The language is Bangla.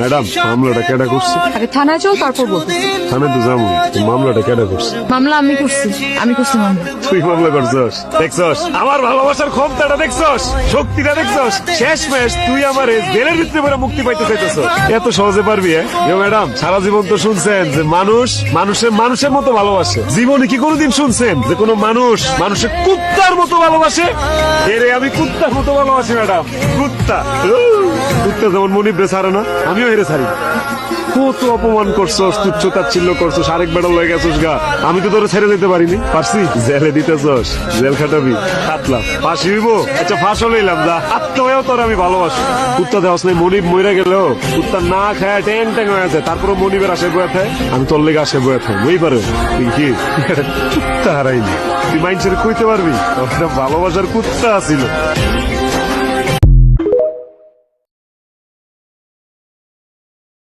ম্যাডাম মামলাটা কেডা করছে? আগে থানায় চল, তারপর বলতে। থানায় তো যাবো, মামলাটা কেডা করছে? মামলা আমি করছি মামলা। তুই মামলা করছস? দেখছস আমার ভালোবাসার ক্ষমতাটা, দেখছস শক্তিটা, দেখছস শেষ ম্যাচ তুই আমার জেলের ভিতরে বেরো মুক্তি পাইতে চাইতেছ। এত সহজে পারবি? ম্যাডাম সারা জীবন তো শুনছেন যে মানুষের মতো ভালোবাসে। জীবনে কি কোনোদিন শুনছেন যে কোনো মানুষের কুত্তার মতো ভালোবাসে? এরে আমি কুত্তার মতো ভালোবাসি ম্যাডাম, কুত্তা যেমন মনিবরে ছাড়ে না, আমিও হেরে ছাড়ি। কত অপমান করছস, তুচ্ছ তাচ্ছিল্য করছস, আরেক বেড়া লয়ে গেছস গা। আমি তো তোরে ছেড়ে দিতে পারিনি, পারছি? জেলে দিতেছস, জেল খাটাবি, কাটলাম, ফাঁসি হইব। আচ্ছা ফাঁসও লইলাম, যা আত্মহয়েও তোর আমি ভালোবাসি। কুত্তা দেওয়াস নাই, মনিব মইরা গেল, কুত্তা না খায় ট্যাং ট্যাং হয়ে যায়, তারপরে মনিবের আসে বয়ে থাকে, আমি তোর লেগে আসে বয়ে থাকি। বুঝি পারো তুই কি কুত্তা হারাইনি? তুই মাইন্ডসেট কইতে পারবি ভালোবাসার কুত্তা আছিল।